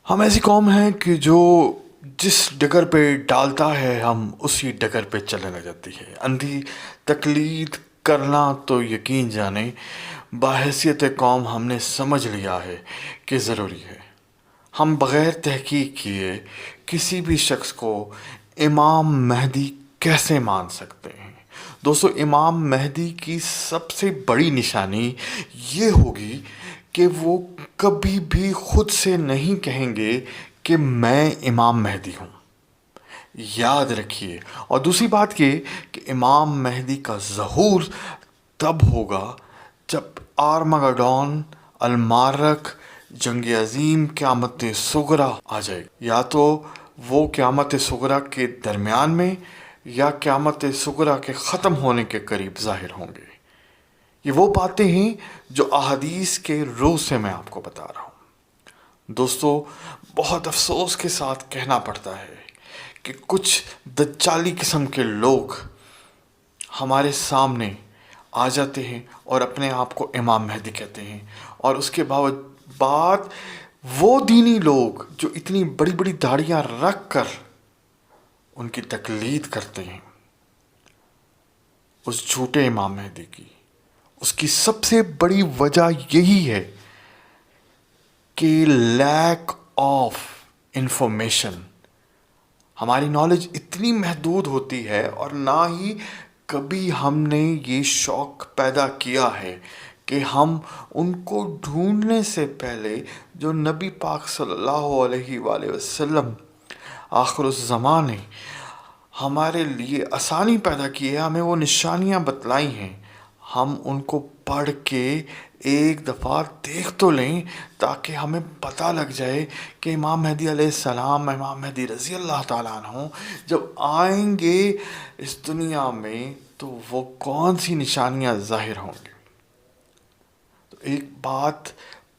ہم ایسی قوم ہیں کہ جو جس ڈگر پہ ڈالتا ہے ہم اسی ڈگر پہ چلنے لگ جاتی ہے. اندھی تقلید کرنا تو یقین جانے باحیثیت قوم ہم نے سمجھ لیا ہے کہ ضروری ہے. ہم بغیر تحقیق کیے کسی بھی شخص کو امام مہدی کیسے مان سکتے ہیں؟ دوستو، امام مہدی کی سب سے بڑی نشانی یہ ہوگی کہ وہ کبھی بھی خود سے نہیں کہیں گے کہ میں امام مہدی ہوں. یاد رکھیے. اور دوسری بات یہ کہ امام مہدی کا ظہور تب ہوگا جب آرمگڈون، المعرک، جنگ عظیم، قیامت صغریٰ آ جائے. یا تو وہ قیامت صغریٰ کے درمیان میں یا قیامت صغریٰ کے ختم ہونے کے قریب ظاہر ہوں گے. یہ وہ باتیں ہیں جو احادیث کے روح سے میں آپ کو بتا رہا ہوں. دوستو، بہت افسوس کے ساتھ کہنا پڑتا ہے کہ کچھ دجالی قسم کے لوگ ہمارے سامنے آ جاتے ہیں اور اپنے آپ کو امام مہدی کہتے ہیں، اور اس کے بعد وہ دینی لوگ جو اتنی بڑی بڑی داڑیاں رکھ کر ان کی تقلید کرتے ہیں اس جھوٹے امام مہدی کی، اس کی سب سے بڑی وجہ یہی ہے کہ لیک آف انفارمیشن. ہماری نالج اتنی محدود ہوتی ہے، اور نہ ہی کبھی ہم نے یہ شوق پیدا کیا ہے کہ ہم ان کو ڈھونڈنے سے پہلے جو نبی پاک صلی اللہ علیہ وآلہ وسلم آخر الزمان نے ہمارے لیے آسانی پیدا کی ہے، ہمیں وہ نشانیاں بتلائی ہیں، ہم ان کو پڑھ کے ایک دفعہ دیکھ تو لیں تاکہ ہمیں پتہ لگ جائے کہ امام مہدی علیہ السلام، امام مہدی رضی اللہ تعالیٰ عنہ جب آئیں گے اس دنیا میں تو وہ کون سی نشانیاں ظاہر ہوں گی. تو ایک بات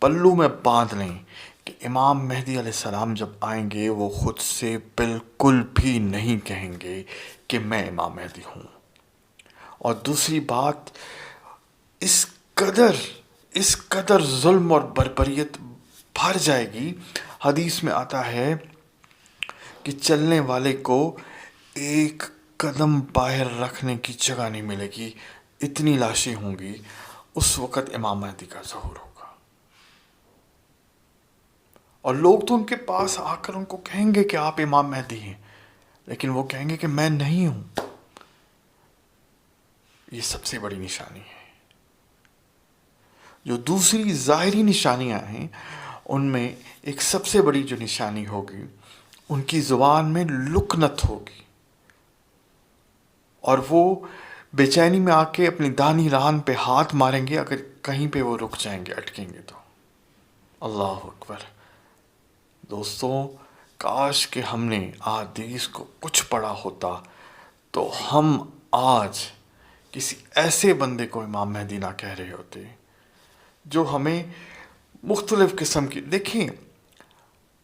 پلو میں باندھ لیں کہ امام مہدی علیہ السلام جب آئیں گے وہ خود سے بالکل بھی نہیں کہیں گے کہ میں امام مہدی ہوں. اور دوسری بات، اس قدر ظلم اور بربریت بھر جائے گی. حدیث میں آتا ہے کہ چلنے والے کو ایک قدم باہر رکھنے کی جگہ نہیں ملے گی، اتنی لاشیں ہوں گی. اس وقت امام مہدی کا ظہور ہوگا، اور لوگ تو ان کے پاس آ کر ان کو کہیں گے کہ آپ امام مہدی ہیں، لیکن وہ کہیں گے کہ میں نہیں ہوں. یہ سب سے بڑی نشانی ہے. جو دوسری ظاہری نشانیاں ہیں ان میں ایک سب سے بڑی جو نشانی ہوگی، ان کی زبان میں لکنت ہوگی، اور وہ بے چینی میں آ کے اپنی دانی ران پہ ہاتھ ماریں گے اگر کہیں پہ وہ رک جائیں گے، اٹکیں گے تو. اللہ اکبر. دوستوں، کاش کہ ہم نے احادیث کو کچھ پڑھا ہوتا تو ہم آج کسی ایسے بندے کو امام مہدی نہ کہہ رہے ہوتے جو ہمیں مختلف قسم کی. دیکھیں،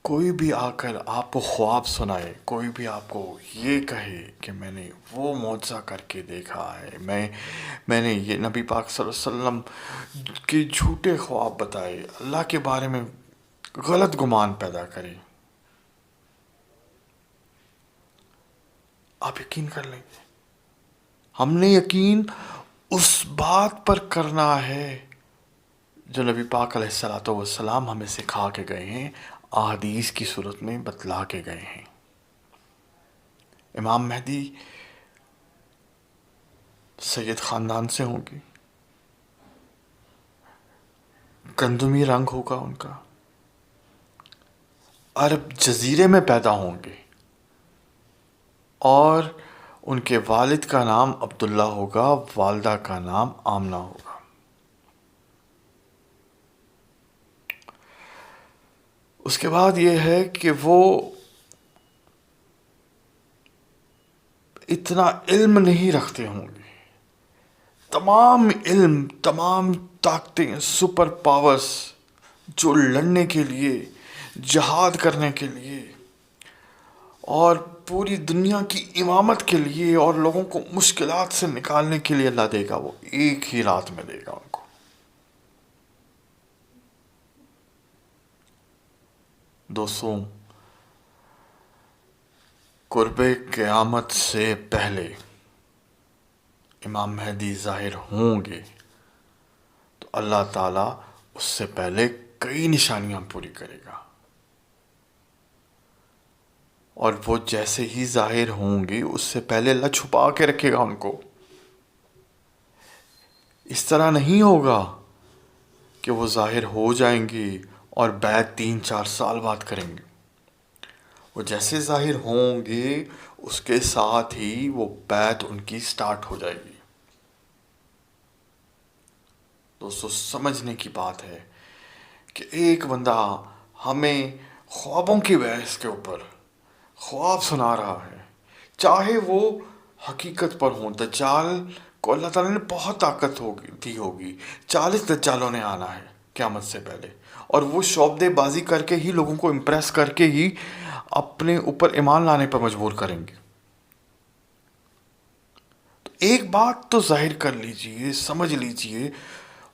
کوئی بھی آ کر آپ کو خواب سنائے، کوئی بھی آپ کو یہ کہے کہ میں نے وہ معجزہ کر کے دیکھا ہے، میں نے یہ نبی پاک صلی اللہ علیہ وسلم کے جھوٹے خواب بتائے، اللہ کے بارے میں غلط گمان پیدا کرے، آپ یقین کر لیں گے. ہم نے یقین اس بات پر کرنا ہے جو نبی پاک علیہ الصلوۃ والسلام ہمیں سکھا کے گئے ہیں، احادیث کی صورت میں بتلا کے گئے ہیں. امام مہدی سید خاندان سے ہوں گے، گندمی رنگ ہوگا ان کا، عرب جزیرے میں پیدا ہوں گے، اور ان کے والد کا نام عبداللہ ہوگا، والدہ کا نام آمنہ ہوگا. اس کے بعد یہ ہے کہ وہ اتنا علم نہیں رکھتے ہوں گے. تمام علم، تمام طاقتیں، سپر پاورز جو لڑنے کے لیے، جہاد کرنے کے لیے، اور پوری دنیا کی امامت کے لیے، اور لوگوں کو مشکلات سے نکالنے کے لیے اللہ دے گا، وہ ایک ہی رات میں دے گا ان کو. دوستوں، قرب قیامت سے پہلے امام مہدی ظاہر ہوں گے تو اللہ تعالیٰ اس سے پہلے کئی نشانیاں پوری کرے گا، اور وہ جیسے ہی ظاہر ہوں گے اس سے پہلے اللہ چھپا کے رکھے گا ان کو. اس طرح نہیں ہوگا کہ وہ ظاہر ہو جائیں گے اور بیعت 3-4 سال بعد کریں گے. وہ جیسے ظاہر ہوں گے اس کے ساتھ ہی وہ بیعت ان کی سٹارٹ ہو جائے گی. دوستو، سمجھنے کی بات ہے کہ ایک بندہ ہمیں خوابوں کی بحث کے اوپر خواب سنا رہا ہے، چاہے وہ حقیقت پر ہوں. دجال کو اللہ تعالیٰ نے بہت طاقت دی ہوگی، 40 دجالوں نے آنا ہے قیامت سے پہلے، اور وہ شعبدے بازی کر کے ہی لوگوں کو امپریس کر کے ہی اپنے اوپر ایمان لانے پر مجبور کریں گے. تو ایک بات تو ظاہر کر لیجئے، سمجھ لیجئے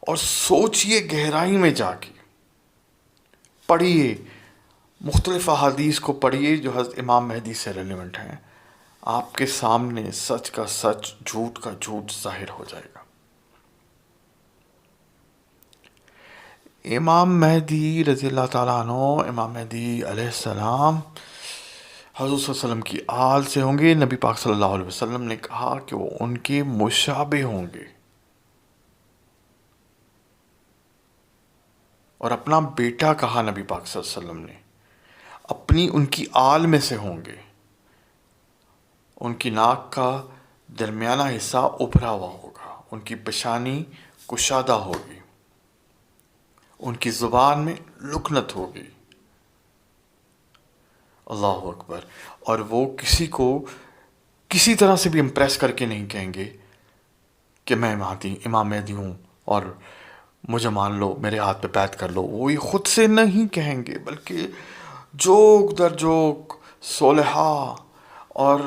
اور سوچئے گہرائی میں جا کے. پڑھیے مختلف احادیث کو، پڑھیے جو حضرت امام مہدی سے ریلیونٹ ہیں. آپ کے سامنے سچ کا سچ، جھوٹ کا جھوٹ ظاہر ہو جائے گا. امام مہدی رضی اللہ تعالیٰ عنہ، امام مہدی علیہ السلام حضور صلی اللہ علیہ وسلم کی آل سے ہوں گے. نبی پاک صلی اللہ علیہ وسلم نے کہا کہ وہ ان کے مشابہ ہوں گے، اور اپنا بیٹا کہا نبی پاک صلی اللہ علیہ وسلم نے. اپنی ان کی آل میں سے ہوں گے. ان کی ناک کا درمیانہ حصہ ابھرا ہوا ہوگا، ان کی پیشانی کشادہ ہوگی، ان کی زبان میں لکنت ہوگی. اللہ اکبر. اور وہ کسی کو کسی طرح سے بھی امپریس کر کے نہیں کہیں گے کہ میں امام مہدی ہوں اور مجھے مان لو، میرے ہاتھ پہ بیعت کر لو. وہ یہ خود سے نہیں کہیں گے، بلکہ جوک در جوک صلحاء اور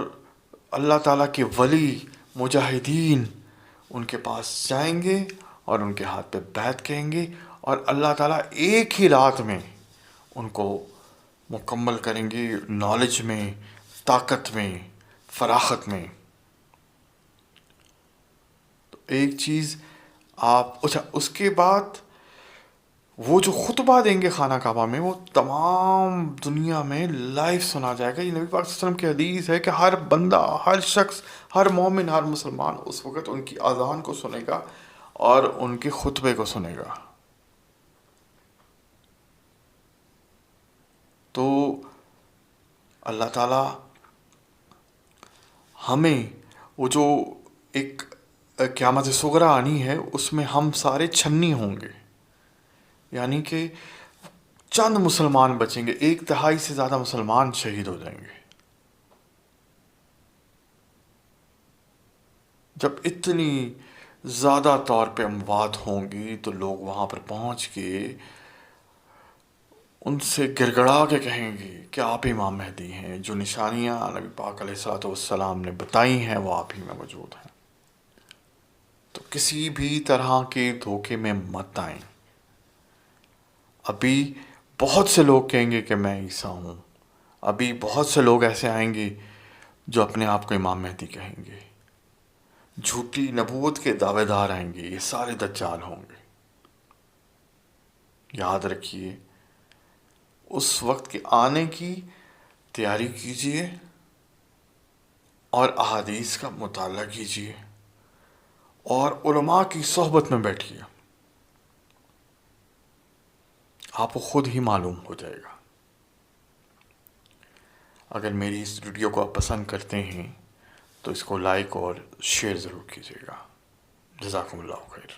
اللہ تعالیٰ کے ولی مجاہدین ان کے پاس جائیں گے اور ان کے ہاتھ پہ بیعت کہیں گے، اور اللہ تعالیٰ ایک ہی رات میں ان کو مکمل کریں گے، نالج میں، طاقت میں، فراخت میں. تو ایک چیز آپ اچھا، اس کے بعد وہ جو خطبہ دیں گے خانہ کعبہ میں، وہ تمام دنیا میں لائیو سنا جائے گا. یہ نبی پاک صلی اللہ علیہ وسلم کی حدیث ہے کہ ہر بندہ، ہر شخص، ہر مومن، ہر مسلمان اس وقت ان کی اذان کو سنے گا اور ان کے خطبے کو سنے گا. تو اللہ تعالیٰ ہمیں وہ جو ایک قیامت صغریٰ آنی ہے اس میں ہم سارے چھنی ہوں گے، یعنی کہ چند مسلمان بچیں گے، 1/3 سے زیادہ مسلمان شہید ہو جائیں گے. جب اتنی زیادہ طور پہ اموات ہوں گی تو لوگ وہاں پر پہنچ کے ان سے گڑگڑا کے کہیں گے کہ آپ امام مہدی ہیں. جو نشانیاں نبی پاک علیہ الصلوۃ والسلام نے بتائی ہیں وہ آپ ہی میں موجود ہیں. تو کسی بھی طرح کے دھوکے میں مت آئیں. ابھی بہت سے لوگ کہیں گے کہ میں عیسیٰ ہوں. ابھی بہت سے لوگ ایسے آئیں گے جو اپنے آپ کو امام مہدی کہیں گے. جھوٹی نبوت کے دعوے دار آئیں گے. یہ سارے دجال ہوں گے. یاد رکھیے، اس وقت کے آنے کی تیاری کیجیے اور احادیث کا مطالعہ کیجیے اور علماء کی صحبت میں بیٹھیے. آپ کو خود ہی معلوم ہو جائے گا. اگر میری اس ویڈیو کو آپ پسند کرتے ہیں تو اس کو لائک اور شیئر ضرور کیجیے گا. جزاکم اللہ خیر.